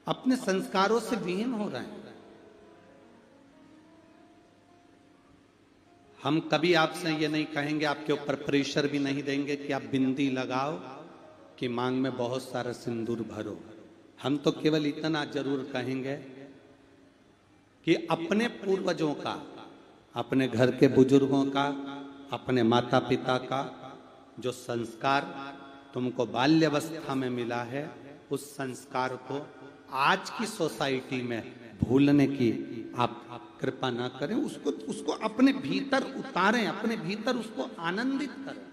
अपने संस्कारों से विहीन हो रहे हैं। हम कभी आपसे ये नहीं कहेंगे, आपके ऊपर प्रेशर भी नहीं देंगे कि आप बिंदी लगाओ, कि मांग में बहुत सारा सिंदूर भरो। हम तो केवल इतना जरूर कहेंगे कि अपने पूर्वजों का, अपने घर के बुजुर्गों का, अपने माता पिता का जो संस्कार तुमको बाल्यावस्था में मिला है, उस संस्कार को आज की सोसाइटी में भूलने की आप कृपा ना करें। उसको अपने भीतर उतारें, अपने भीतर उसको आनंदित करें,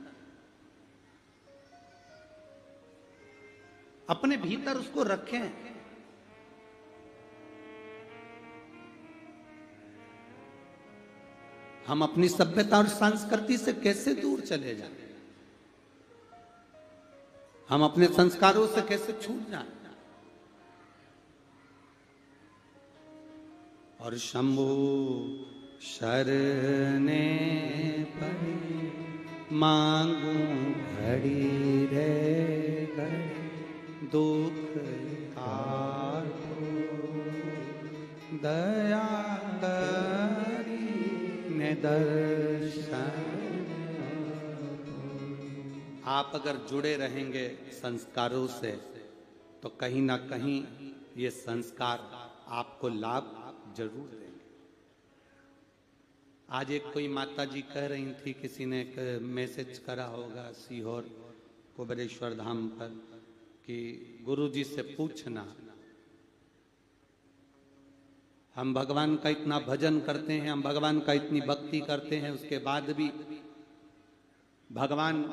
अपने भीतर उसको रखें। हम अपनी सभ्यता और संस्कृति से कैसे दूर चले जाएं? हम अपने संस्कारों से कैसे छूट जाएं? और शंभु शरणे पड़ी मांगू घड़ी रे घड़ी दुख काटो दया करी ने दर्शन। आप अगर जुड़े रहेंगे संस्कारों से तो कहीं ना कहीं ये संस्कार आपको लाभ जरूर देंगे। आज एक कोई माता जी कह रही थी, किसी ने एक मैसेज करा होगा सीहोर कुबेरेश्वर धाम पर, कि गुरु जी से पूछना, हम भगवान का इतना भजन करते हैं, हम भगवान का इतनी भक्ति करते हैं, उसके बाद भी भगवान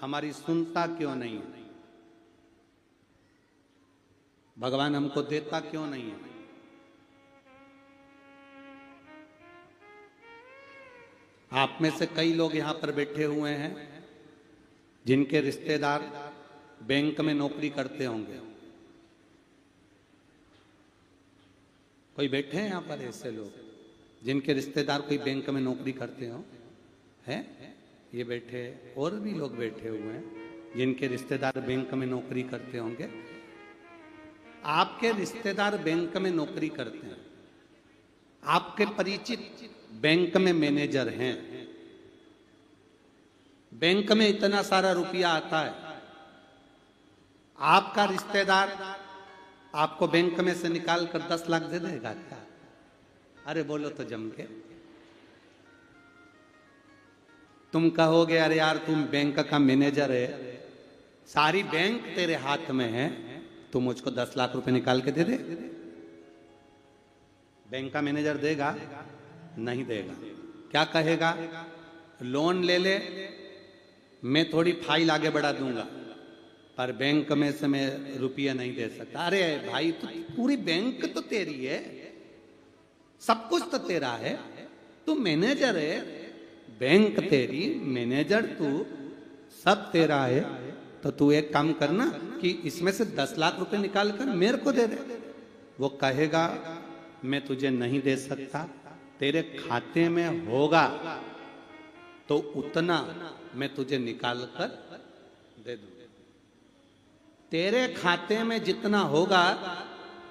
हमारी सुनता क्यों नहीं है? भगवान हमको देता क्यों नहीं है? आप में से कई लोग यहां पर बैठे हुए हैं जिनके रिश्तेदार बैंक में नौकरी करते होंगे। कोई बैठे हैं यहां पर ऐसे लोग जिनके रिश्तेदार कोई बैंक में नौकरी करते हो? हैं? ये बैठे, और भी लोग बैठे हुए हैं जिनके रिश्तेदार बैंक में नौकरी करते होंगे। आपके रिश्तेदार बैंक में नौकरी करते हैं, आपके परिचित बैंक में मैनेजर हैं, बैंक में इतना सारा रुपया आता है, आपका रिश्तेदार आपको बैंक में से निकाल कर 10 लाख दे देगा क्या? अरे बोलो तो जम के। तुम कहोगे अरे यार तुम बैंक का मैनेजर है, सारी बैंक तेरे हाथ में है, तू मुझको 10 लाख रुपए निकाल के दे दे। बैंक का मैनेजर देगा? नहीं देगा। क्या कहेगा? लोन ले ले, मैं थोड़ी फाइल आगे बढ़ा दूंगा, पर बैंक में से मैं रुपया नहीं दे सकता। अरे भाई तू, पूरी बैंक तो तेरी है, सब कुछ तो तेरा है, तू मैनेजर है, बैंक तेरी, मैनेजर तू, सब तेरा है, तो तू एक काम करना कि इसमें से 10 लाख रुपए निकाल कर मेरे को दे दे। वो कहेगा मैं तुझे नहीं दे सकता, तेरे खाते में होगा तो उतना मैं तुझे निकाल कर दे दूंगा। तेरे खाते में जितना होगा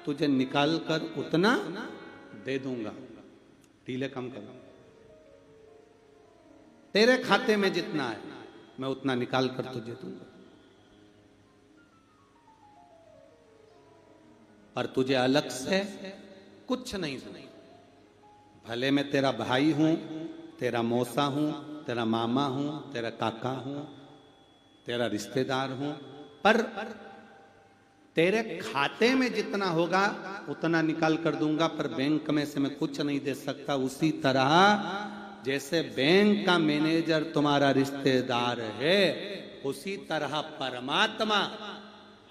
तुझे निकाल कर उतना दे दूंगा, ढीले कम करो। तेरे खाते में जितना है मैं उतना निकाल कर तुझे दूंगा, पर तुझे अलग से कुछ नहीं दूंगा। भले मैं तेरा भाई हूं, तेरा मौसा हूं, तेरा मामा हूं, तेरा काका हूं, तेरा रिश्तेदार हूं, पर तेरे खाते में जितना होगा उतना निकाल कर दूंगा, पर बैंक में से मैं कुछ नहीं दे सकता। उसी तरह जैसे बैंक का मैनेजर तुम्हारा रिश्तेदार है, उसी तरह परमात्मा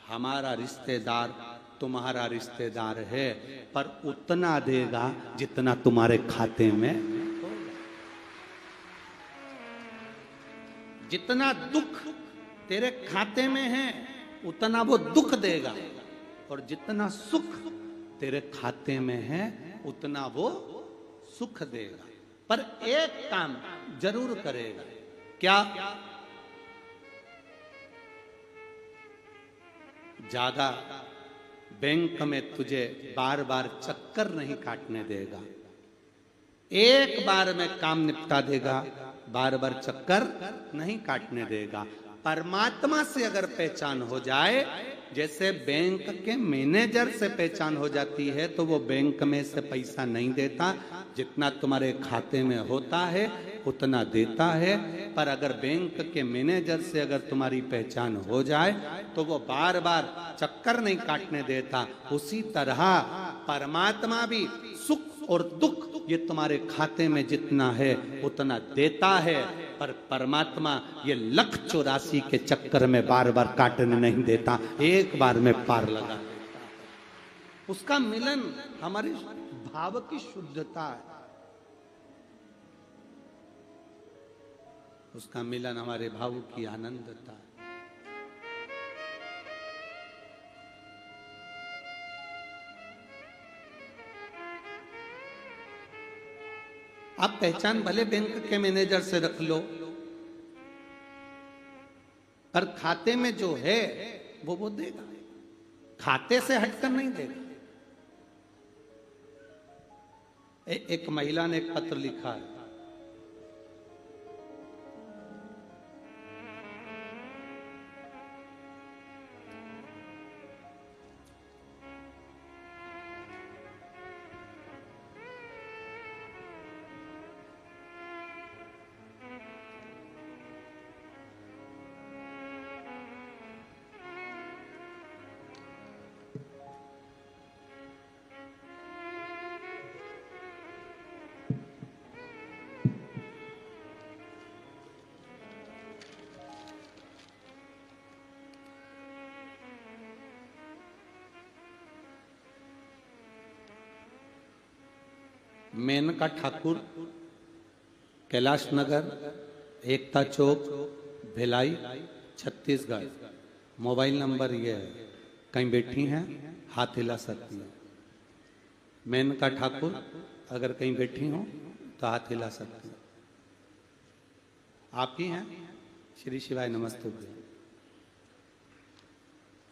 हमारा रिश्तेदार, तुम्हारा रिश्तेदार है, पर उतना देगा जितना तुम्हारे खाते में। जितना दुख तेरे खाते में है उतना वो दुख देगा, और जितना सुख तेरे खाते में है उतना वो सुख देगा। पर एक काम जरूर करेगा, क्या? ज्यादा बैंक में तुझे बार बार चक्कर नहीं काटने देगा, एक बार में काम निपटा देगा, बार बार चक्कर नहीं काटने देगा। परमात्मा से अगर पहचान हो जाए, जैसे बैंक के मैनेजर से पहचान हो जाती है, तो वो बैंक में से पैसा नहीं देता, जितना तुम्हारे खाते में होता है उतना देता है। पर अगर बैंक के मैनेजर से अगर तुम्हारी पहचान हो जाए तो वो बार बार चक्कर नहीं काटने देता। उसी तरह परमात्मा भी सुख और दुख ये तुम्हारे खाते में जितना है उतना देता है, पर परमात्मा ये 1,84,000 के चक्कर में बार बार काटने नहीं देता, एक बार में पार लगा देता। उसका मिलन हमारे भाव की शुद्धता है, उसका मिलन हमारे भाव की आनंदता है। आप पहचान भले बैंक के मैनेजर से रख लो, पर खाते में जो है वो देगा, खाते से हटकर नहीं देगा। एक महिला ने एक पत्र लिखा है, मेनका ठाकुर, कैलाश नगर, एकता चौक, भिलाई, छत्तीसगढ़। मोबाइल नंबर ये है, कहीं बैठी हैं हाथ हिला सकती है। मेनका ठाकुर अगर कहीं बैठी हो तो हाथ हिला सकती है। आप ही हैं? श्री शिवाय नमस्ते।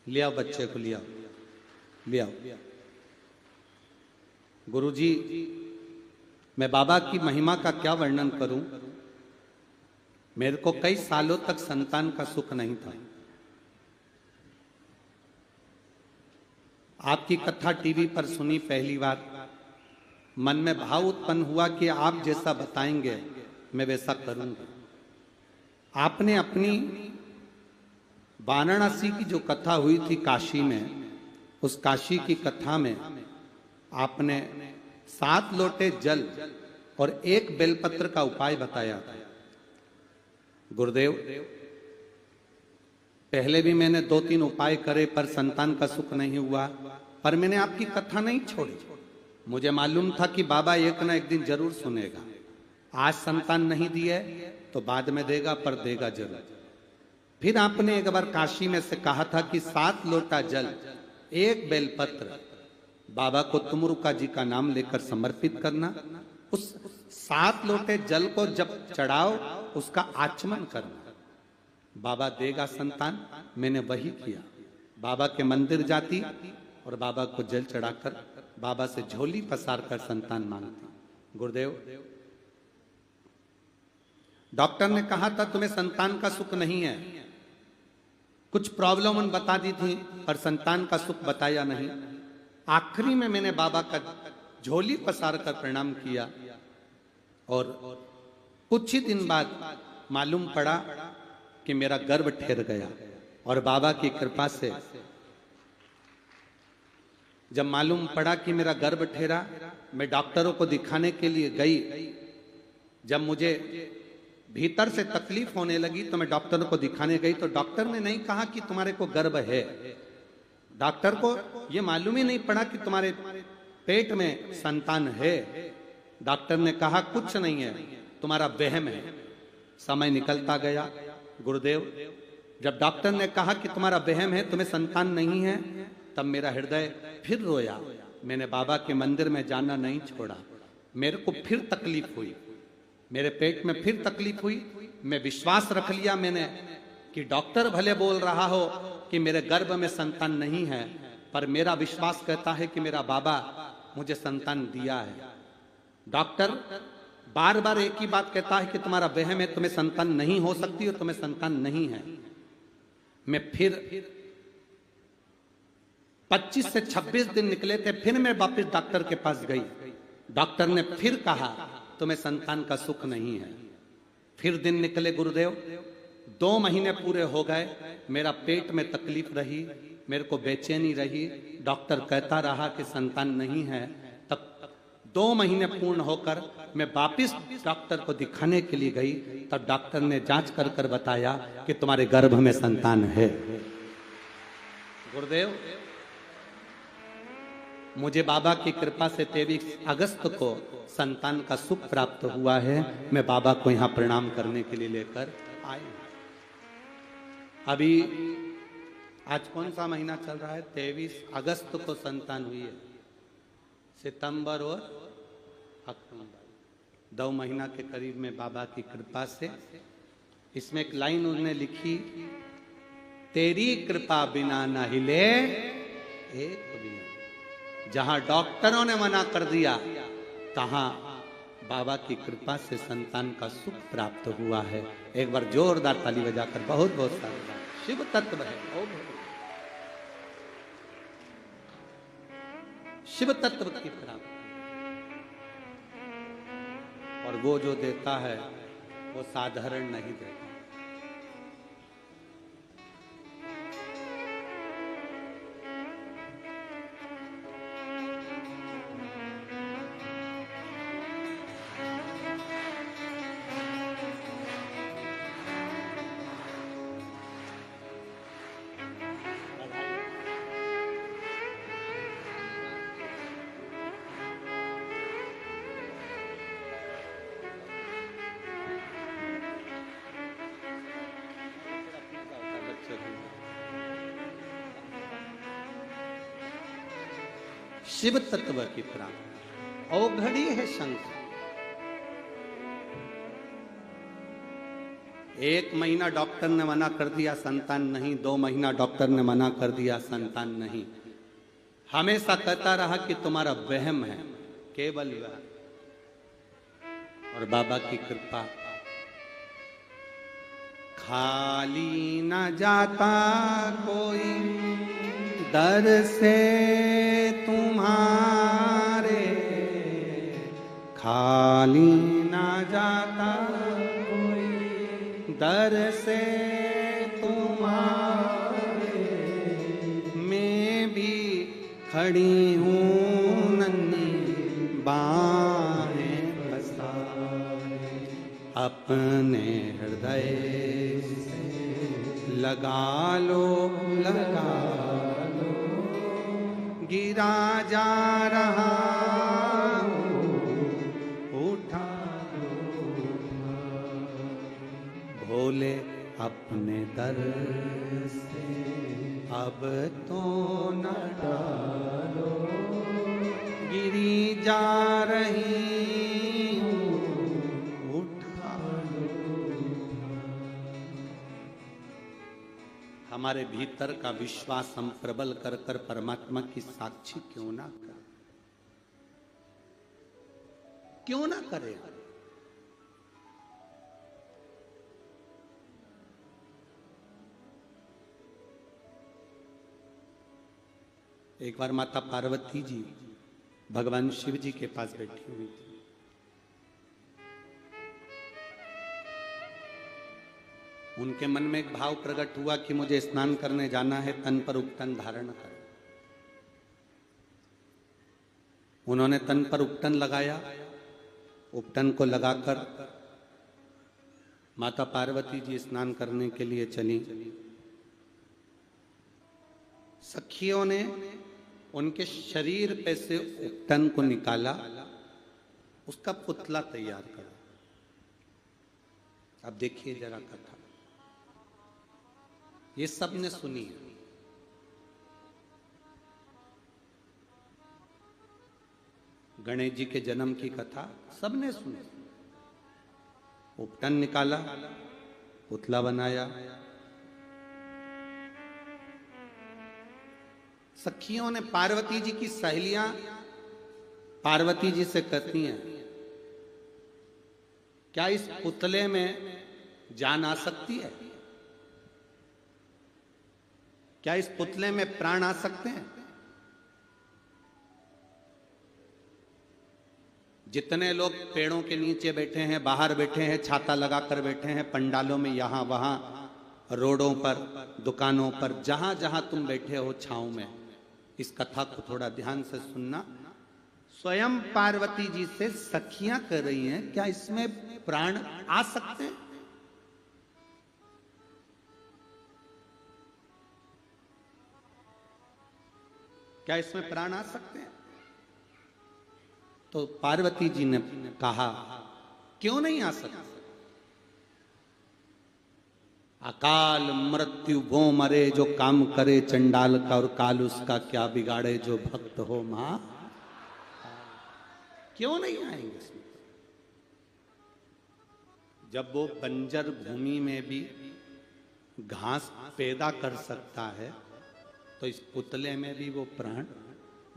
ले आओ बच्चे को, ले आओ, ले आओ। गुरुजी, मैं बाबा की महिमा का क्या वर्णन करूं। मेरे को कई सालों तक संतान का सुख नहीं था। आपकी कथा टीवी पर सुनी पहली बार, मन में भाव उत्पन्न हुआ कि आप जैसा बताएंगे मैं वैसा करूंगा। आपने अपनी वाराणसी की जो कथा हुई थी काशी में, उस काशी की कथा में आपने 7 लोटे जल और 1 बेलपत्र का उपाय बताया। गुरुदेव, पहले भी मैंने 2-3 उपाय करे पर संतान का सुख नहीं हुआ, पर मैंने आपकी कथा नहीं छोड़ी। मुझे मालूम था कि बाबा एक ना एक दिन जरूर सुनेगा। आज संतान नहीं दिए तो बाद में देगा, पर देगा जरूर। फिर आपने एक बार काशी में से कहा था कि 7 लोटा जल, 1 बेलपत्र बाबा को तुमरुका जी का नाम लेकर समर्पित करना। उस 7 लोटे जल को जब चढ़ाओ उसका आचमन करना, बाबा देगा संतान। मैंने वही किया। बाबा के मंदिर जाती और बाबा को जल चढ़ाकर बाबा से झोली पसार कर संतान मांगती। गुरुदेव, डॉक्टर ने कहा था तुम्हें संतान का सुख नहीं है, कुछ प्रॉब्लम बता दी थी पर संतान का सुख बताया नहीं। आखिरी में मैंने बाबा का झोली पसार कर प्रणाम किया और कुछ ही दिन बाद मालूम पड़ा कि मेरा गर्भ ठहर गया। और बाबा की कृपा से जब मालूम पड़ा कि मेरा गर्भ ठहरा, मैं डॉक्टरों को दिखाने के लिए गई। जब मुझे भीतर से तकलीफ होने लगी तो मैं डॉक्टरों को दिखाने गई, तो डॉक्टर ने नहीं कहा कि तुम्हारे को गर्भ है। डॉक्टर को यह मालूम ही नहीं पड़ा कि तुम्हारे पेट में संतान है। डॉक्टर ने कहा कुछ नहीं है, तुम्हारा वहम है। समय निकलता गया। गुरुदेव, जब डॉक्टर ने कहा कि तुम्हारा वहम है, तुम्हें संतान नहीं है, तब मेरा हृदय फिर रोया। मैंने बाबा के मंदिर में जाना नहीं छोड़ा। मेरे को फिर तकलीफ हुई, मेरे पेट में फिर तकलीफ हुई। मैं विश्वास रख लिया मैंने कि डॉक्टर भले बोल रहा हो कि मेरे गर्भ में संतान नहीं है, पर मेरा विश्वास कहता है कि मेरा बाबा मुझे संतान दिया है। डॉक्टर बार बार एक ही बात कहता है कि तुम्हारा वहम है, तुम्हें संतान नहीं हो सकती और तुम्हें संतान नहीं है। मैं फिर 25 से 26 दिन निकले थे, फिर मैं वापस डॉक्टर के पास गई। डॉक्टर ने फिर कहा तुम्हें संतान का सुख नहीं है। फिर दिन निकले गुरुदेव, 2 महीने पूरे हो गए, मेरा पेट में तकलीफ रही, मेरे को बेचैनी रही, डॉक्टर कहता रहा कि संतान नहीं है। तब 2 महीने पूर्ण होकर मैं वापिस डॉक्टर को दिखाने के लिए गई, तब डॉक्टर ने जांच कर कर बताया कि तुम्हारे गर्भ में संतान है। गुरुदेव, मुझे बाबा की कृपा से 23 अगस्त को संतान का सुख प्राप्त हुआ है। मैं बाबा को यहाँ प्रणाम करने के लिए लेकर आए। अभी आज कौन सा महीना चल रहा है? 23 अगस्त को संतान हुई है। सितंबर और अक्टूबर 2 महीना के करीब में बाबा की कृपा से। इसमें एक लाइन उन्होंने लिखी, तेरी कृपा बिना न हिले एक भी। जहां डॉक्टरों ने मना कर दिया, तहां बाबा की कृपा से संतान का सुख प्राप्त हुआ है। एक बार जोरदार ताली बजाकर बहुत बहुत सारा शिव तत्व है। शिव तत्व की प्राप्ति, और वो जो देता है वो साधारण नहीं देता। शिव तत्व की प्राप्ति औघड़ी है शंख। 1 महीना डॉक्टर ने मना कर दिया संतान नहीं, 2 महीना डॉक्टर ने मना कर दिया संतान नहीं। हमेशा कहता रहा कि तुम्हारा वहम है, केवल वह। और बाबा की कृपा, खाली न जाता कोई दर से तुम्हारे, खाली न जाता कोई दर से तुम्हारे। मैं भी खड़ी हूँ नन्ही बाहें पसारे, अपने हृदय से लगा लो, लगा लो। गिरा जा रहा उठा लो, भोले अपने दर से अब तो न डालो। गिरी जा रही उठा लो। हमारे भीतर का विश्वास हम प्रबल कर कर परमात्मा की साक्षी क्यों ना करें? क्यों ना करें? एक बार माता पार्वती जी भगवान शिव जी के पास बैठी हुई थी। उनके मन में एक भाव प्रकट हुआ कि मुझे स्नान करने जाना है, तन पर उपटन धारण कर। उन्होंने तन पर उपटन लगाया। उपटन को लगाकर माता पार्वती जी स्नान करने के लिए चली। सखियों ने उनके शरीर पे से उपटन को निकाला, उसका पुतला तैयार करा। अब देखिए जरा कथा, ये सब ने सुनी है। गणेश जी के जन्म की कथा सबने सुनी। उपटन निकाला, पुतला बनाया, सखियों ने पार्वती जी की सहेलियां पार्वती जी से कहती हैं, क्या इस पुतले में जान आ सकती है? क्या इस पुतले में प्राण आ सकते हैं? जितने लोग पेड़ों के नीचे बैठे हैं, बाहर बैठे हैं, छाता लगाकर बैठे हैं, पंडालों में, यहां वहां, रोडों पर, दुकानों पर, जहां जहां तुम बैठे हो छांव में, इस कथा को थोड़ा ध्यान से सुनना। स्वयं पार्वती जी से सखियां कर रही हैं, क्या इसमें प्राण आ सकते हैं? क्या इसमें प्राण आ सकते हैं? तो पार्वती जी ने कहा, क्यों नहीं आ सकते? अकाल मृत्यु वो मरे जो काम करे चंडाल का, और काल उसका क्या बिगाड़े जो भक्त हो मां। क्यों नहीं आएंगे इसमें? जब वो बंजर भूमि में भी घास पैदा कर सकता है, तो इस पुतले में भी वो प्राण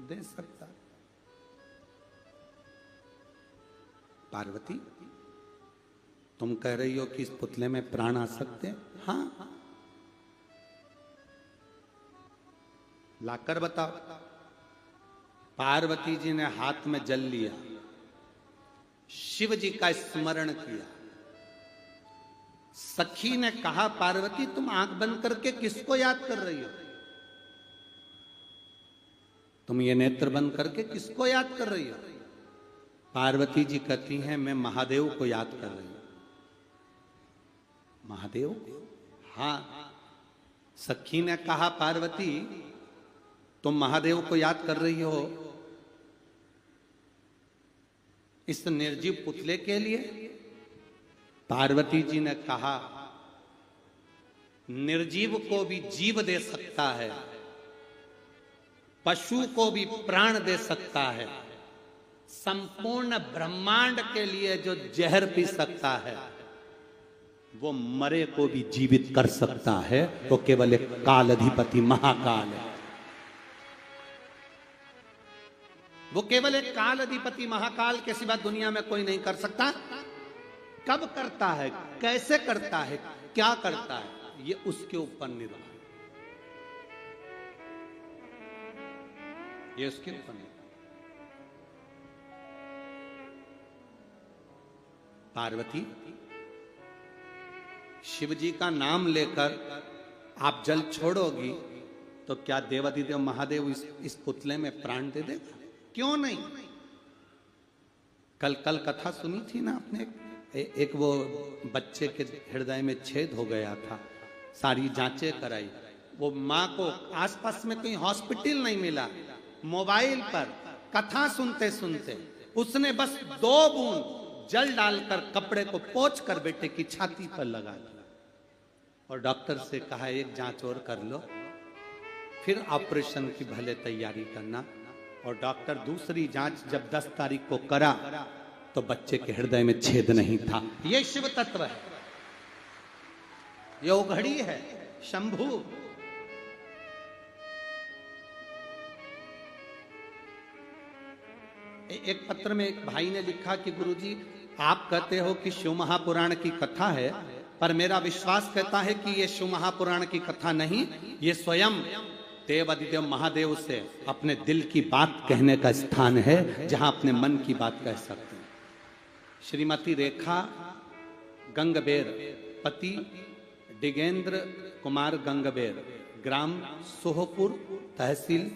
दे सकता है। पार्वती, तुम कह रही हो कि इस पुतले में प्राण आ सकते हैं? हाँ, लाकर बताओ। पार्वती जी ने हाथ में जल लिया, शिव जी का स्मरण किया। सखी ने कहा, पार्वती तुम आंख बंद करके किसको याद कर रही हो? तुम ये नेत्र बंद करके किसको याद कर रही हो? पार्वती जी कहती हैं, मैं महादेव को याद कर रही हूं। महादेव? हाँ। सखी ने कहा, पार्वती तुम महादेव को याद कर रही हो इस निर्जीव पुतले के लिए? पार्वती जी ने कहा, निर्जीव को भी जीव दे सकता है, पशु को भी प्राण दे सकता है, संपूर्ण ब्रह्मांड के लिए जो जहर पी सकता है, वो मरे को भी जीवित कर सकता है। वो केवल एक काल अधिपति महाकाल है। वो केवल एक काल अधिपति महाकाल के सिवा दुनिया में कोई नहीं कर सकता। कब करता है, कैसे करता है, क्या करता है, ये उसके ऊपर निर्भर है। ये उसके ऊपर निर्भर। पार्वती, शिव जी का नाम लेकर आप जल छोड़ोगी तो क्या देवाधिदेव महादेव इस पुतले में प्राण दे देगा? क्यों नहीं? कल कथा सुनी थी ना आपने, एक वो बच्चे के हृदय में छेद हो गया था, सारी जांचें कराई, वो माँ को आसपास में कोई हॉस्पिटल नहीं मिला, मोबाइल पर कथा सुनते सुनते उसने बस 2 बूंद जल डालकर कपड़े को पोंछ कर बेटे की छाती पर लगा दिया और डॉक्टर से कहा, एक जांच और कर लो, फिर ऑपरेशन की भले तैयारी करना। और डॉक्टर दूसरी जांच जब 10 तारीख को करा तो बच्चे के हृदय में छेद नहीं था। ये शिव तत्व है, ये उघड़ी है, शंभु। एक पत्र में एक भाई ने लिखा कि गुरुजी, आप कहते हो कि शिव महापुराण की कथा है, पर मेरा विश्वास कहता है कि ये शिव महापुराण की कथा नहीं, ये स्वयं देवाधिदेव महादेव से अपने दिल की बात कहने का स्थान है, जहां अपने मन की बात कह सकते हैं। श्रीमती रेखा गंगबेर, पति डिगेंद्र कुमार गंगबेर, ग्राम सोहपुर, तहसील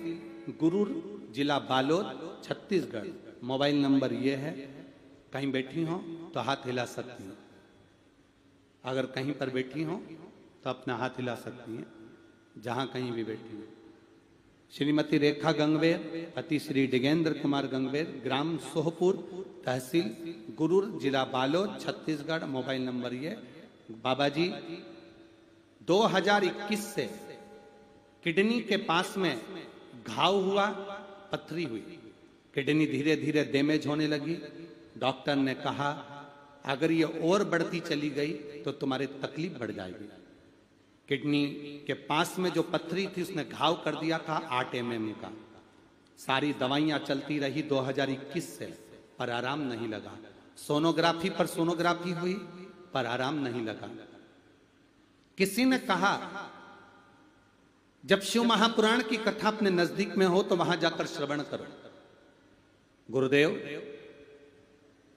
गुरूर, जिला बालोद, छत्तीसगढ़। मोबाइल नंबर ये है, कहीं बैठी हो तो हाथ हिला सकती हैं, अगर कहीं पर बैठी हो तो अपना हाथ हिला सकती हैं, जहां कहीं भी बैठी हो। श्रीमती रेखा गंगबेर, पति श्री डिगेंद्र कुमार गंगबेर, ग्राम सोहपुर, तहसील गुरूर, जिला बालोद, छत्तीसगढ़। मोबाइल नंबर ये। बाबा जी 2021 से किडनी के पास में घाव हुआ, पथरी हुई, किडनी धीरे धीरे डैमेज होने लगी। डॉक्टर ने कहा, अगर ये और बढ़ती चली गई तो तुम्हारी तकलीफ बढ़ जाएगी। किडनी के पास में जो पथरी थी उसने घाव कर दिया था 8 mm का। सारी दवाइयां चलती रही 2021 से, पर आराम नहीं लगा। सोनोग्राफी पर सोनोग्राफी हुई, पर आराम नहीं लगा। किसी ने कहा जब शिव महापुराण की कथा अपने नजदीक में हो तो वहां जाकर श्रवण करो। गुरुदेव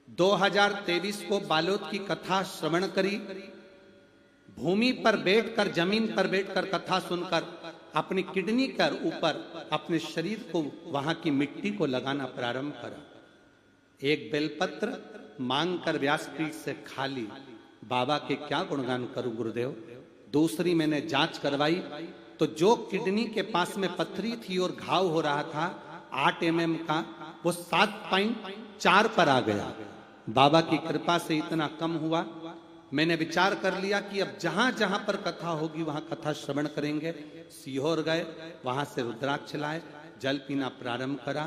2023 को बालोद की कथा श्रवण करी। भूमि पर बैठकर, जमीन पर बैठकर कथा सुनकर अपनी किडनी कर ऊपर अपने शरीर को, वहां की मिट्टी को लगाना प्रारंभ करा। एक बेलपत्र मांगकर व्यासपीठ से खा ली। बाबा के क्या गुणगान करूं गुरुदेव। दूसरी मैंने जांच करवाई तो जो किडनी के पास में पथरी थी और घाव हो रहा था 8 mm का, वो 7.4 पर आ गया। बाबा की कृपा से इतना कम हुआ। मैंने विचार कर लिया कि अब जहां जहां पर कथा होगी वहां कथा श्रवण करेंगे। सीहोर गए, वहां से रुद्राक्ष लाए, जल पीना प्रारंभ करा,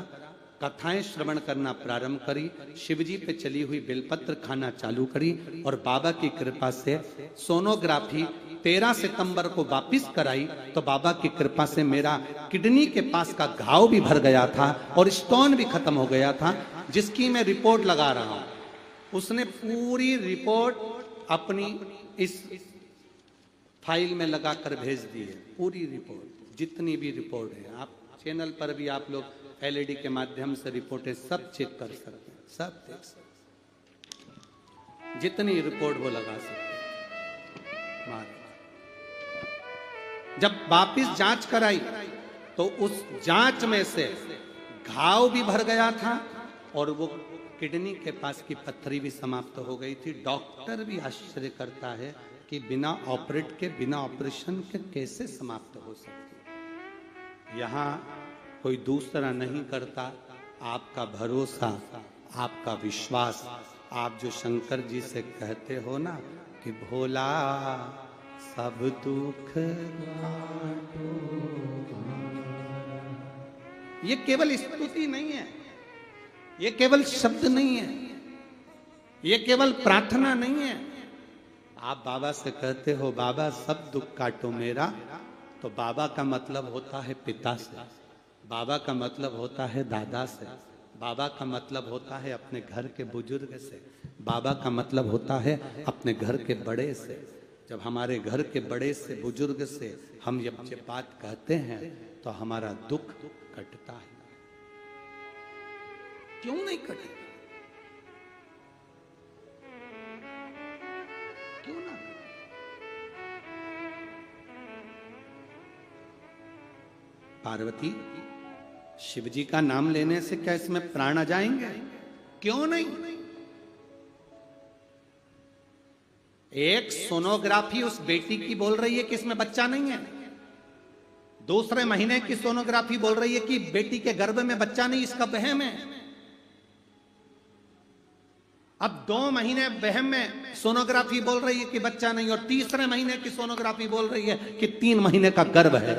कथाएं श्रवण करना प्रारंभ करी, शिवजी पे चली हुई बेलपत्र खाना चालू करी और बाबा की कृपा से सोनोग्राफी 13 सितंबर को वापिस कराई तो बाबा की कृपा से मेरा किडनी के पास का घाव भी भर गया था और स्टोन भी खत्म हो गया था, जिसकी मैं रिपोर्ट लगा रहा हूं। उसने पूरी रिपोर्ट अपनी इस फाइल में लगाकर भेज दी है। पूरी रिपोर्ट, जितनी भी रिपोर्ट है, आप चैनल पर भी आप लोग LED के माध्यम से रिपोर्टें सब चेक कर सकते हैं, सब देख सकते हैं, जितनी रिपोर्ट वो लगा सकते हैं। जब वापिस जांच कराई तो उस जांच में से घाव भी भर गया था और वो किडनी के पास की पथरी भी समाप्त हो गई थी। डॉक्टर भी आश्चर्य करता है कि बिना ऑपरेट के, बिना ऑपरेशन के कैसे समाप्त हो सकती। यहां कोई दूसरा नहीं करता, आपका भरोसा, आपका विश्वास। आप जो शंकर जी से कहते हो ना कि भोला सब दुख काटो, ये केवल स्तुति नहीं है, ये केवल शब्द नहीं है, ये केवल प्रार्थना नहीं है। आप बाबा से कहते हो बाबा सब दुख काटो मेरा, तो बाबा का मतलब होता है पिता से, बाबा का मतलब होता है दादा से, बाबा का मतलब होता है अपने घर के बुजुर्ग से, बाबा का मतलब होता है अपने घर के बड़े से। जब हमारे घर के बड़े से, बुजुर्ग से हम ये बात कहते हैं तो हमारा दुख कटता है। क्यों नहीं कटेगा? क्यों ना? पार्वती, शिवजी का नाम लेने से क्या इसमें प्राण आ जाएंगे? क्यों नहीं? एक सोनोग्राफी उस बेटी की बोल रही है कि इसमें बच्चा नहीं है, दूसरे महीने की सोनोग्राफी बोल रही है कि बेटी के गर्भ में बच्चा नहीं, इसका वहम है। अब 2 महीने वहम में सोनोग्राफी बोल रही है कि बच्चा नहीं, और तीसरे महीने की सोनोग्राफी बोल रही है कि 3 महीने का गर्भ है।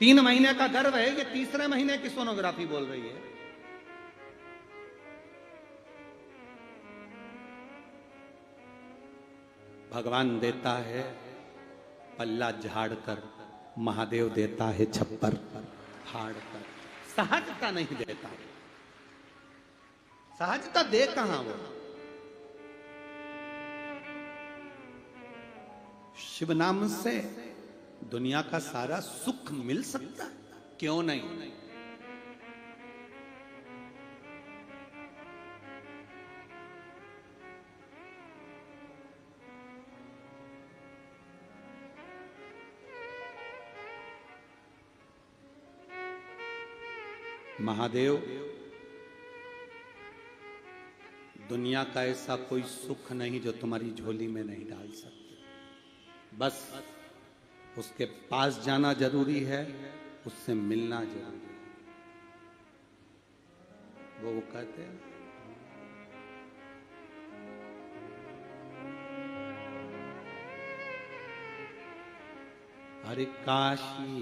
3 महीने का गर्भ है, ये तीसरे महीने की सोनोग्राफी बोल रही है। भगवान देता है पल्ला झाड़कर, महादेव देता है छप्पर फाड़कर। सहजता नहीं देता, सहजता दे कहां वो? शिव नाम से दुनिया का सारा सुख मिल सकता है, क्यों नहीं? महादेव दुनिया का ऐसा कोई सुख नहीं जो तुम्हारी झोली में नहीं डाल सकते। बस उसके पास जाना जरूरी है, उससे मिलना जरूरी है। वो कहते हैं अरे काशी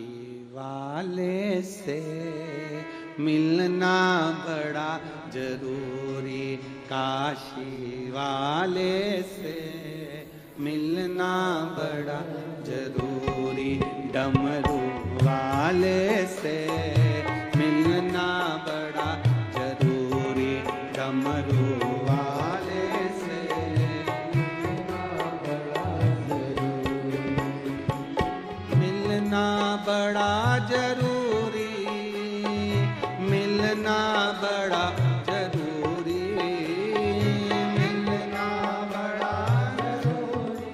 वाले से मिलना बड़ा जरूरी, काशी वाले से मिलना बड़ा जरूरी, डमरू वाले से मिलना बड़ा जरूरी, डमरू वाले से मिलना बड़ा जरूरी, मिलना बड़ा जरूरी, मिलना बड़ा जरूरी, मिलना बड़ा जरूरी,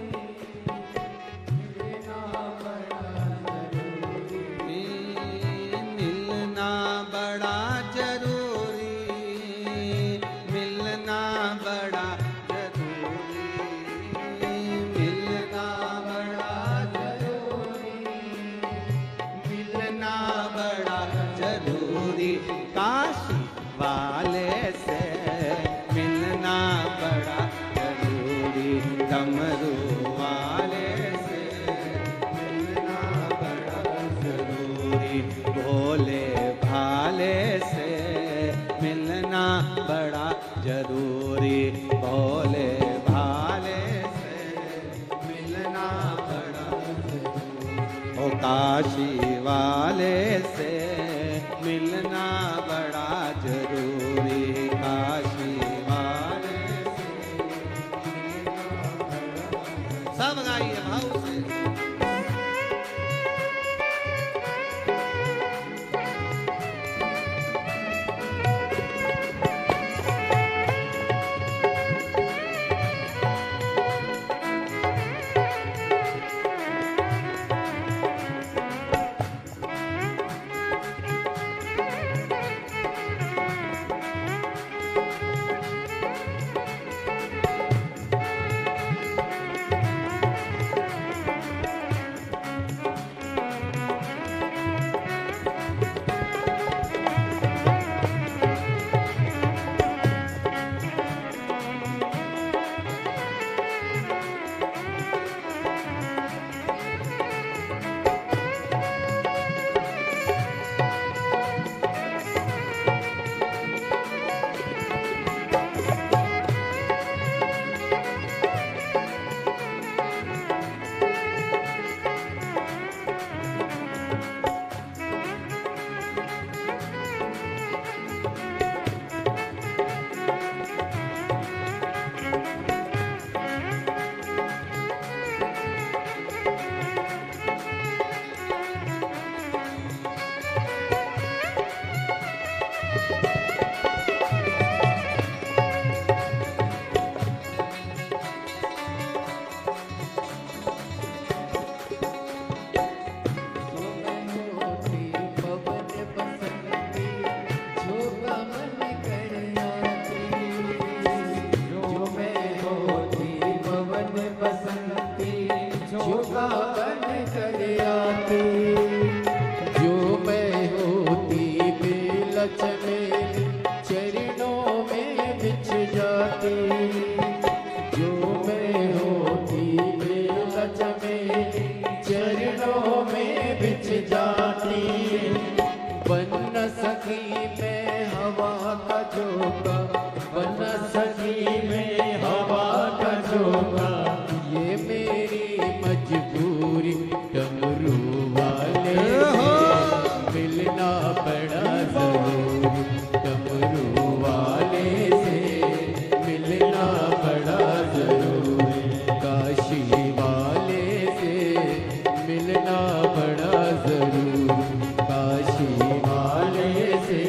मिलना बड़ा जरूरी, मिलना बड़ा जरूरी, मिलना बड़ा जरूरी, मिलना बड़ा जरूरी, काशी वाले से मिलना बड़ा जरूरी, डमरू वाले से मिलना बड़ा जरूरी, भोले भाले से मिलना बड़ा जरूरी, भोले भाले से मिलना बड़ा जरूरी, ओ काशी वाले से मिलना बड़ा जरूरी, काशी वाले से मिलना बड़ा जरूरी। सब गाइए भाव से। मिलना बड़ा जरूर, काशी वाले से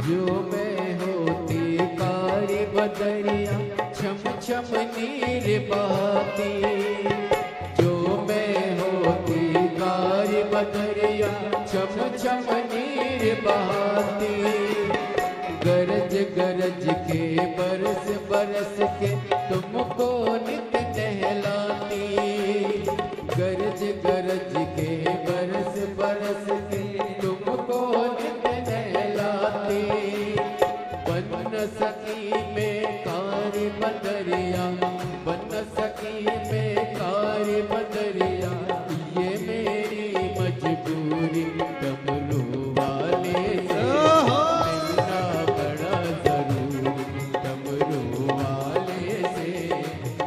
जो मैं होती कारी बदरिया छम छम नीर बहती, जो मैं होती कारी बदरिया छम छम नीर बहती, गरज गरज के बरस बरस के तुमको नित नहलाती, गरज गरज के बरस बरस के तुमको नित नहलाती, बन सकी में कारी बदरिया, बन सकी में कारी बदरिया, ये मेरी मजबूरी डमरू वाले से मिलना बड़ा जरूरी, डमरू वाले से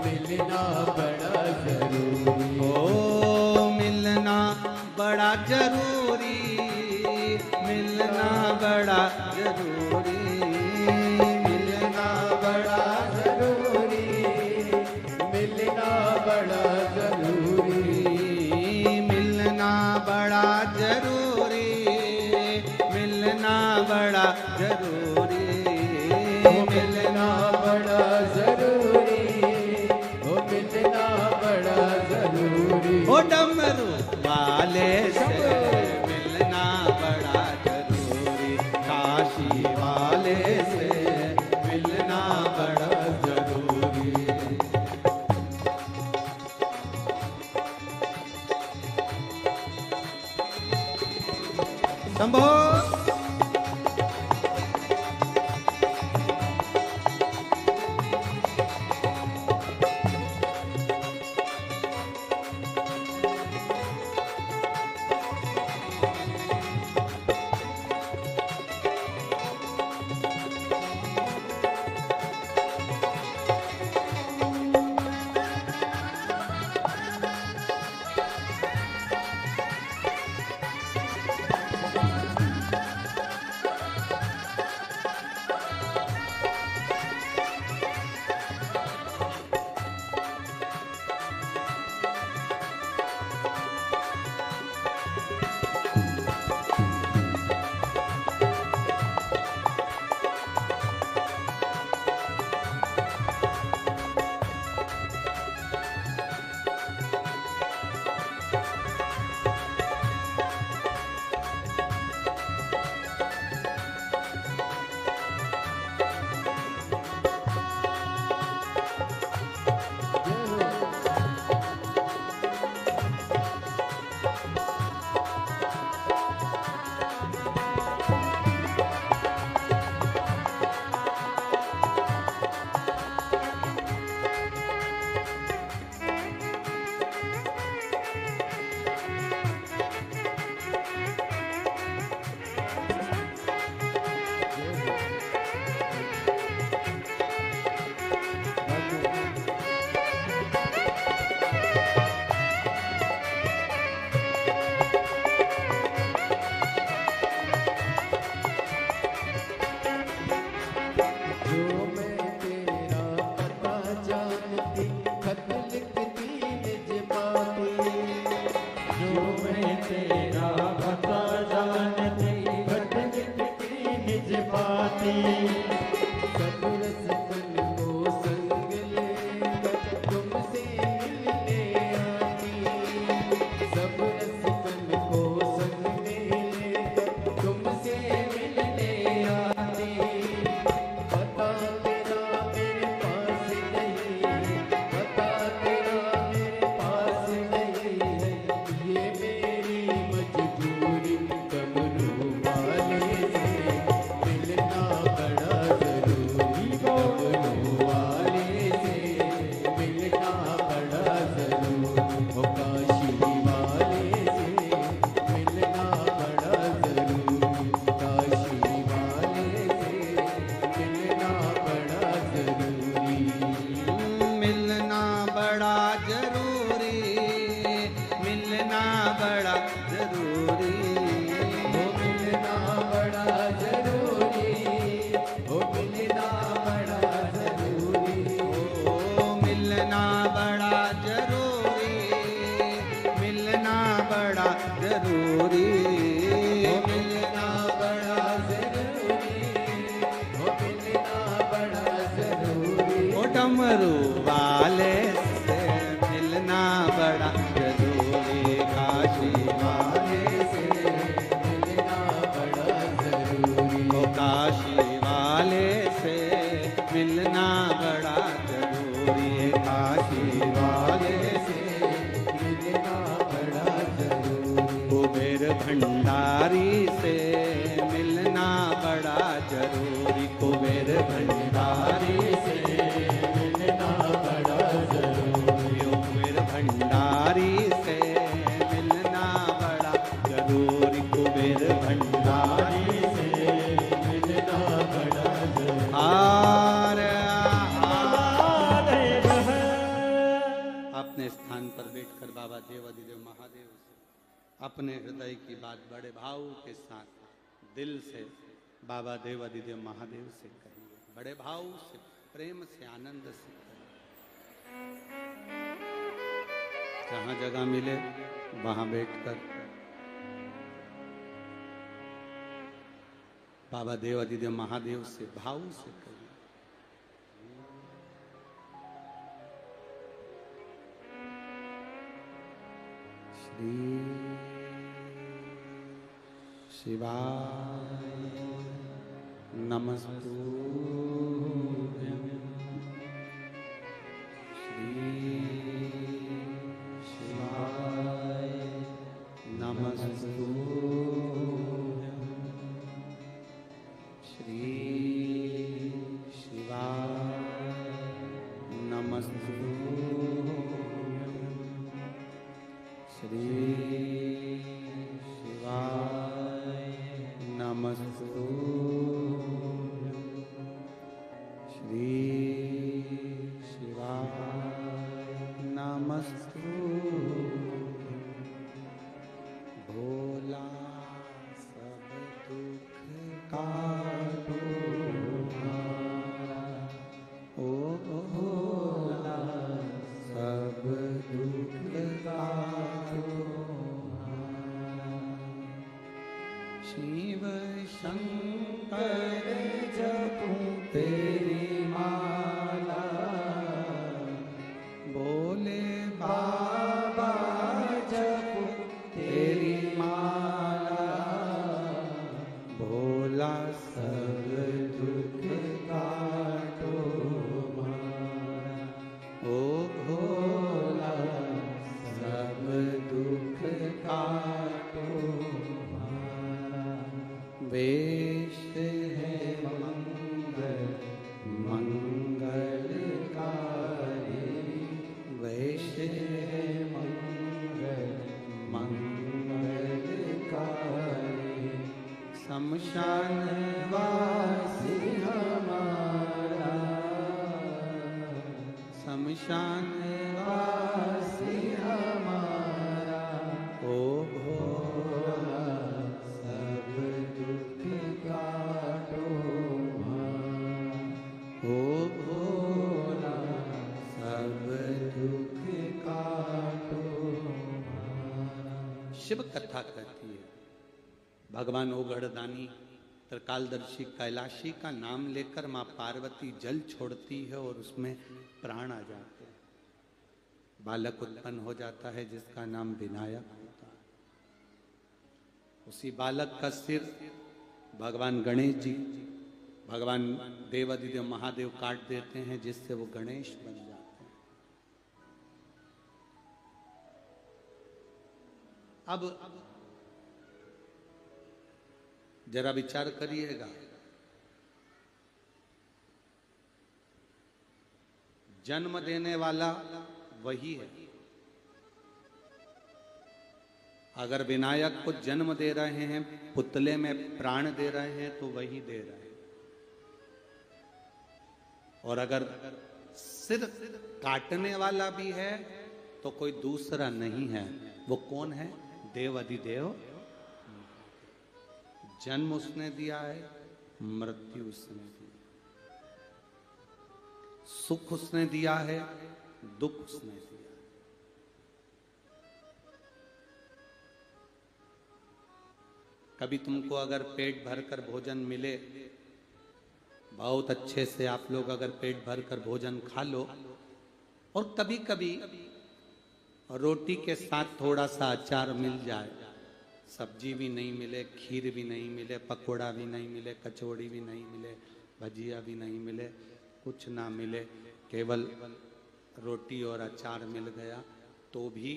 मिलना बड़ा जरूरी। ओ मिलना बड़ा जरूरी, मिलना बड़ा जरूरी, मिलना बड़ा जरूरी, मिलना बड़ा जरूरी, मिलना बड़ा जरूरी, मिलना बड़ा जरूरी, मिलना बड़ा जरूरी, ओ मिलना बड़ा जरूरी। ओ डमरू वाले से मिलना बड़ा जरूरी, काशी वाले से मिलना बड़ा जरूरी। शंभो डमरू वाले से मिलना बड़ा जरूरी, काशी वाले से मिलना बड़ा जरूरी, ओ काशी वाले से मिलना बड़ा जरूरी, काशी वाले से मिलना बड़ा जरूरी, कुबेर भंडारी से मिलना बड़ा जरूरी, कुबेर भंडारी से मिलना बड़ा जरूरी, कुबेर भंडारी से मिलना बड़ा जरूरी, कुबेर भंडारी से मिलना बड़ा जरूरी। अपने स्थान पर बैठकर बाबा देवादिदेव महादेव से अपने हृदय की बात बड़े भाव के साथ दिल से बाबा देवादिदेव महादेव से कहिए, बड़े भाव से, प्रेम से, आनंद से कहिए। जहां जगह मिले वहां बैठकर बाबा देवादिदेव महादेव से भाव से कहिए। श्री शिवाय नमस्तुभ्यं, श्री शिवाय नमस्तुभ्यं, श्री शिवाय नमस्तुभ्यं, श्री शिवाय नमस्तुभ्यं, श्री शिवाय नमस्तुभ्यं। भोला सब दुख काटो हमारा, ओ भोला सब दुख काटो हमारा। शिव शंकर जपूं तेरी माला, बोले बाबा जपूं तेरी माला, भोला सब दुख काटो हमारा, ओ भोला सब दुख काटो हमारा। वेश है मंगल मंगलकारी, वेश है मंगल मंगलकारी, शमशान वासी हमारा, शमशान वासी हमारा, ओ भोला सब दुख काटो हमारा, ओ भोला सब दुख काटो हमारा। शिव कथा कहती है भगवान ओगढ़दानी त्रिकालदर्शी कैलाशी का नाम लेकर माँ पार्वती जल छोड़ती है और उसमें प्राण आ जाते हैं, बालक उत्पन्न हो जाता है जिसका नाम विनायक होता है। उसी बालक का सिर भगवान गणेश जी, भगवान देवादिदेव महादेव काट देते हैं, जिससे वो गणेश बन जाते हैं। अब जरा विचार करिएगा, जन्म देने वाला वही है। अगर विनायक को जन्म दे रहे हैं, पुतले में प्राण दे रहे हैं, तो वही दे रहे हैं। और अगर सिर काटने वाला भी है तो कोई दूसरा नहीं है, वो कौन है? देव अधिदेव। जन्म उसने दिया है, मृत्यु उसने दी, सुख उसने दिया है, दुख उसने दिया है। कभी तुमको अगर पेट भरकर भोजन मिले, बहुत अच्छे से आप लोग अगर पेट भर कर भोजन खा लो, और कभी कभी रोटी के साथ थोड़ा सा अचार मिल जाए, सब्जी भी नहीं मिले, खीर भी नहीं मिले, पकोड़ा भी नहीं मिले, कचौड़ी भी नहीं मिले, भजिया भी नहीं मिले, कुछ ना मिले, केवल रोटी और अचार मिल गया, तो भी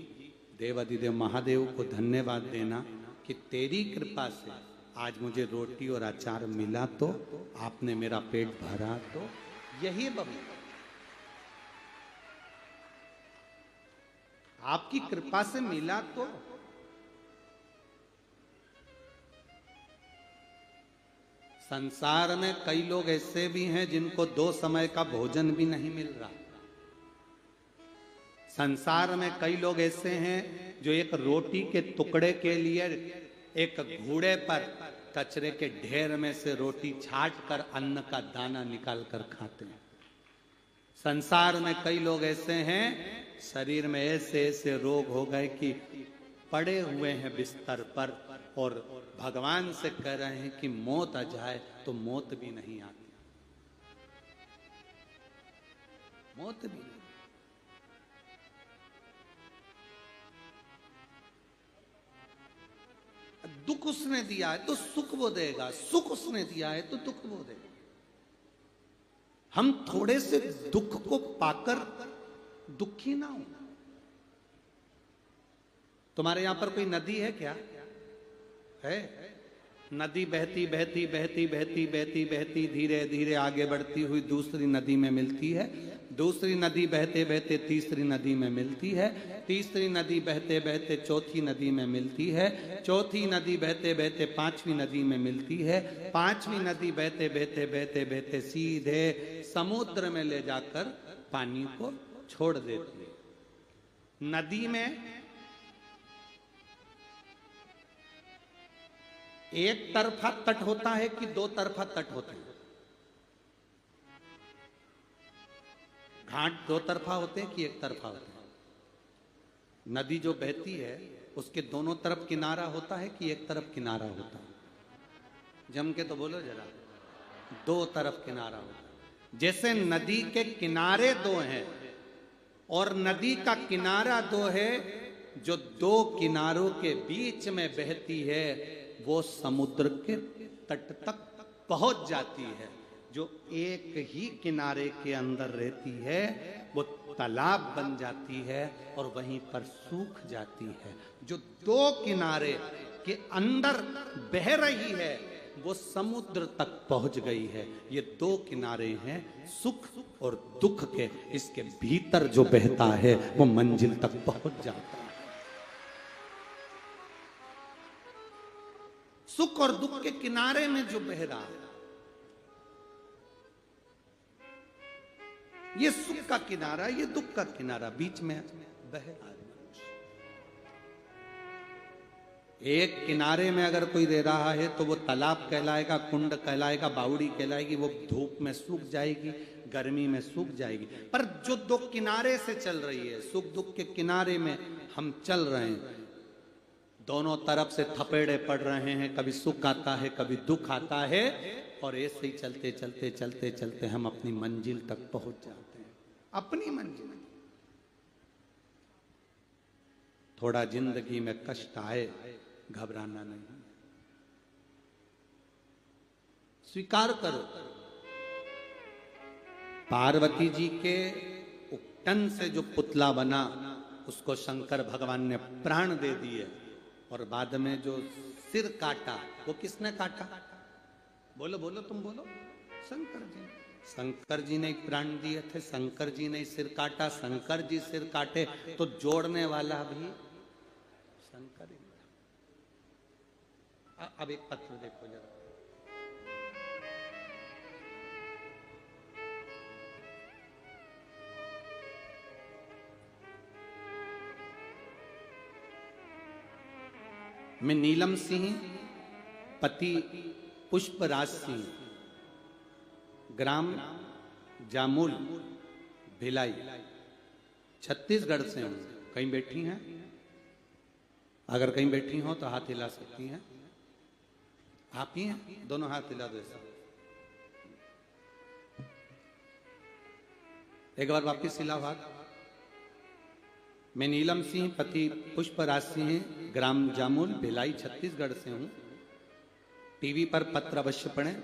देवाधिदेव महादेव को धन्यवाद देना कि तेरी कृपा से आज मुझे रोटी और अचार मिला, तो आपने मेरा पेट भरा, तो यही बाबू आपकी कृपा से मिला। तो संसार में कई लोग ऐसे भी हैं जिनको 2 समय का भोजन भी नहीं मिल रहा। संसार में कई लोग ऐसे हैं जो एक रोटी के टुकड़े के लिए एक घूड़े पर कचरे के ढेर में से रोटी छाट कर अन्न का दाना निकाल कर खाते हैं। संसार में कई लोग ऐसे हैं, शरीर में ऐसे ऐसे रोग हो गए कि पड़े हुए हैं बिस्तर पर और भगवान से कह रहे हैं कि मौत आ जाए तो मौत भी नहीं आती, मौत भी नहीं। दुख उसने दिया है तो सुख वो देगा, सुख उसने दिया है तो दुख वो देगा। हम थोड़े से दुख को पाकर दुखी ना हो। तुम्हारे यहां पर कोई नदी है क्या? है? नदी बहती बहती बहती बहती बहती बहती धीरे धीरे आगे बढ़ती हुई दूसरी नदी में मिलती है, दूसरी नदी बहते बहते तीसरी नदी में मिलती है, तीसरी नदी बहते बहते चौथी नदी में मिलती है, चौथी नदी बहते बहते पांचवी नदी में मिलती है, पांचवी नदी बहते बहते बहते बहते सीधे समुद्र में ले जाकर पानी को छोड़ देती है। नदी में एक तरफा तट होता है कि 2 तरफा तट होते हैं? घाट 2 तरफा होते हैं कि 1 तरफा होते हैं? नदी जो बहती है उसके दोनों तरफ किनारा होता है कि 1 तरफ किनारा होता है? जम के तो बोलो जरा। 2 तरफ किनारा होता है। जैसे नदी के किनारे 2 हैं और नदी का किनारा 2 है, जो 2 किनारों के बीच में बहती है वो समुद्र के तट तक पहुंच जाती है। जो एक ही किनारे के अंदर रहती है वो तालाब बन जाती है और वहीं पर सूख जाती है। जो 2 किनारे के अंदर बह रही है वो समुद्र तक पहुंच गई है। ये 2 किनारे हैं सुख और दुख के, इसके भीतर जो बहता है वो मंजिल तक पहुंच जाता है। सुख और दुख के किनारे में जो बह रहा है, ये सुख का किनारा, ये दुख का किनारा, बीच में बह रहा है। एक किनारे में अगर कोई रह रहा है तो वो तालाब कहलाएगा, कुंड कहलाएगा, बावड़ी कहलाएगी, वो धूप में सूख जाएगी, गर्मी में सूख जाएगी। पर जो 2 किनारे से चल रही है, सुख दुख के किनारे में हम चल रहे हैं, दोनों तरफ से थपेड़े पड़ रहे हैं, कभी सुख आता है कभी दुख आता है, और ऐसे ही चलते चलते चलते चलते हम अपनी मंजिल तक पहुंच जाते हैं। अपनी मंजिल। थोड़ा जिंदगी में कष्ट आए, घबराना नहीं, स्वीकार करो। पार्वती जी के उपटन से जो पुतला बना उसको शंकर भगवान ने प्राण दे दिए, और बाद में जो सिर काटा वो किसने काटा? बोलो बोलो, तुम बोलो। शंकर जी। शंकर जी ने प्राण दिए थे, शंकर जी ने सिर काटा। शंकर जी सिर काटे तो जोड़ने वाला भी शंकर ही। अब एक पत्र देखो जरा। मैं नीलम सिंह, पति पुष्पराज सिंह, ग्राम जामुल, भिलाई, छत्तीसगढ़ से हूं। कहीं बैठी हैं? अगर कहीं बैठी हो तो हाथ हिला सकती हैं। आप ही हैं? दोनों हाथ हिला दो। एक बार वापिस इलाहाबाद। मैं नीलम सिंह पति पुष्पराज सिंह ग्राम जामुल भिलाई छत्तीसगढ़ से हूं। टीवी पर पत्र अवश्य पढ़ें,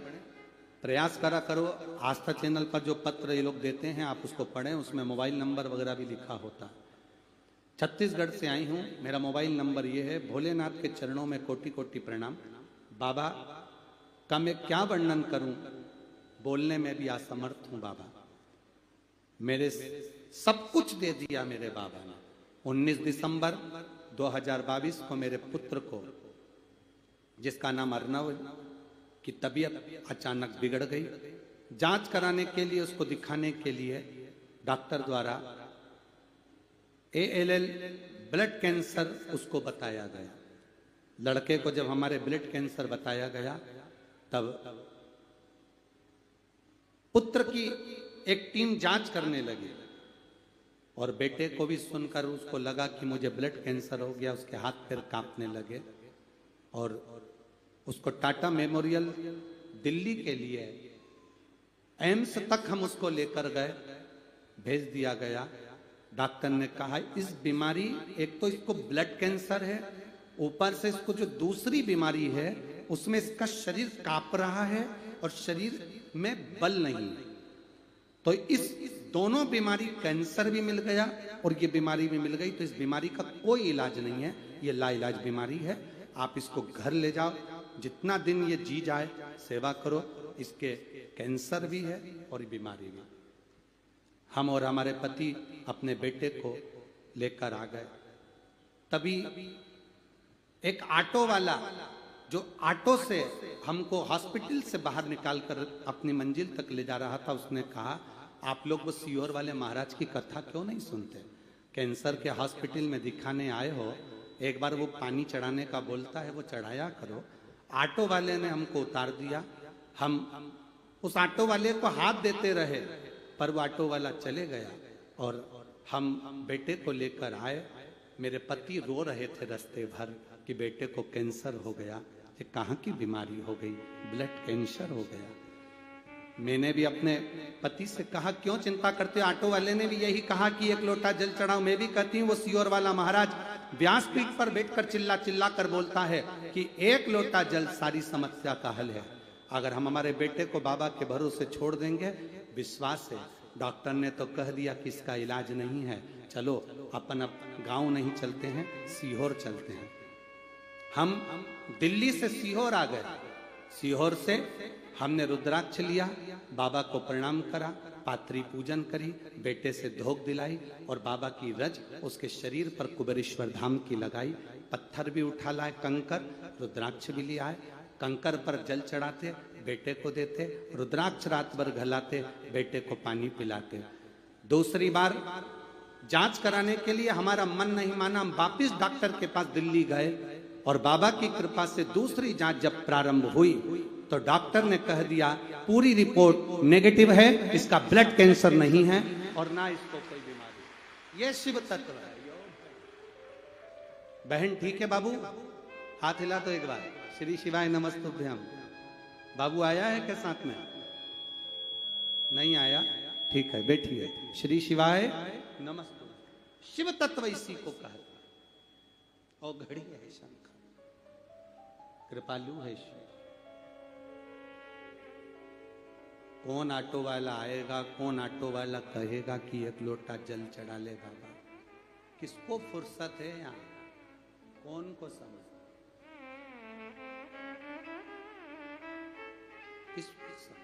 प्रयास करा करो। आस्था चैनल पर जो पत्र ये लोग देते हैं आप उसको पढ़ें, उसमें मोबाइल नंबर वगैरह भी लिखा होता है। छत्तीसगढ़ से आई हूं, मेरा मोबाइल नंबर ये है। भोलेनाथ के चरणों में कोटि कोटि प्रणाम। बाबा का मैं क्या वर्णन करूं, बोलने में भी असमर्थ हूं। बाबा मेरे सब कुछ दे दिया मेरे बाबा ने। 19 दिसंबर 2022 को मेरे पुत्र को, जिसका नाम अर्नव, की तबीयत अचानक बिगड़ गई। जांच कराने के लिए, उसको दिखाने के लिए डॉक्टर द्वारा ALL ब्लड कैंसर उसको बताया गया। लड़के को जब हमारे ब्लड कैंसर बताया गया तब पुत्र की एक टीम जांच करने लगी और बेटे को भी सुनकर उसको लगा कि मुझे ब्लड कैंसर हो गया। उसके हाथ पैर कांपने लगे और उसको टाटा मेमोरियल दिल्ली के लिए एम्स तक हम उसको लेकर गए, भेज दिया गया। डॉक्टर ने कहा इस बीमारी, एक तो इसको ब्लड कैंसर है, ऊपर से इसको जो दूसरी बीमारी है उसमें इसका शरीर कांप रहा है और शरीर में बल नहीं है। तो इस दोनों बीमारी, कैंसर भी मिल गया और ये बीमारी भी मिल गई, तो इस बीमारी का कोई इलाज नहीं है, ये लाइलाज बीमारी है। आप इसको घर ले जाओ, जितना दिन ये जी जाए सेवा करो। इसके कैंसर भी है और ये बीमारी भी। हम और हमारे पति अपने बेटे को लेकर आ गए। तभी एक ऑटो वाला, जो ऑटो से हमको हॉस्पिटल से बाहर निकालकर अपनी मंजिल तक ले जा रहा था, उसने कहा आप लोग वो सीहोर वाले महाराज की कथा क्यों नहीं सुनते? कैंसर के हॉस्पिटल में दिखाने आए हो, एक बार वो पानी चढ़ाने का बोलता है, वो चढ़ाया करो। ऑटो वाले ने हमको उतार दिया। हम उस ऑटो वाले को हाथ देते रहे, पर वो ऑटो वाला चले गया और हम बेटे को लेकर आए। मेरे पति रो रहे थे रास्ते भर कि बेटे को कैंसर हो गया। ये कहाँ की बीमारी हो गई? ब्लड कैंसर हो गया। मैंने भी अपने पति से कहा क्यों चिंता करते हो? ऑटो वाले ने भी यही कहा कि एक लोटा जल चढ़ाओ। मैं भी कहती हूँ वो सीहोर वाला महाराज व्यासपीठ पर बैठकर चिल्ला चिल्ला कर बोलता है कि एक लोटा जल सारी समस्या का हल है। अगर हम हमारे बेटे को बाबा के भरोसे छोड़ देंगे, विश्वास है, डॉक्टर ने तो कह दिया कि इसका इलाज नहीं है, चलो अपन अब गांव नहीं चलते हैं, सीहोर चलते हैं। हम दिल्ली से सीहोर आ गए। सीहोर से हमने रुद्राक्ष लिया, बाबा को प्रणाम करा, पात्री पूजन करी, बेटे से धोख दिलाई और बाबा की रज उसके शरीर पर कुबेरेश्वर धाम की लगाई। पत्थर भी उठा लाए, कंकर, रुद्राक्ष भी ले आए। कंकर पर जल चढ़ाते, बेटे को देते, रुद्राक्ष रात भर घलाते, बेटे को पानी पिलाते। दूसरी बार जांच कराने के लिए हमारा मन नहीं माना, हम वापिस डॉक्टर के पास दिल्ली गए और बाबा की कृपा से दूसरी जांच जब प्रारंभ हुई तो डॉक्टर ने कह दिया पूरी रिपोर्ट नेगेटिव है, इसका ब्लड कैंसर नहीं है और ना इसको कोई बीमारी। ये शिव तत्व है। बहन ठीक है बाबू? हाथ हिला तो एक बार। श्री शिवाय नमस्तुभ्यम। बाबू आया है क्या साथ में? नहीं आया? ठीक है, बैठिए। श्री शिवाय नमस्तु। शिव तत्व इसी को कहते हैं। और घड़ी है शंकर, कृपालु है शिव। कौन ऑटो वाला आएगा, कौन ऑटो वाला कहेगा कि एक लोटा जल चढ़ा ले बाबा? किसको फुर्सत है यहाँ? कौन को समझ? किसको समझ?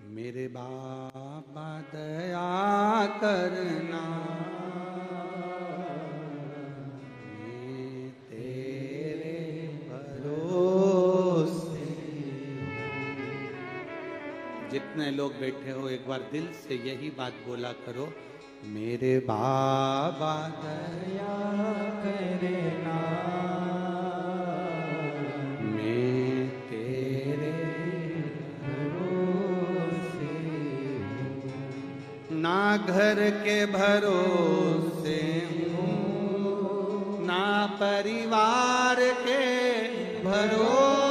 मेरे बाबा दया करना, मैं तेरे भरोसे। जितने लोग बैठे हो एक बार दिल से यही बात बोला करो, मेरे बाबा दया करना, मैं तेरे ना घर के भरोसे हूँ, ना परिवार के भरोसे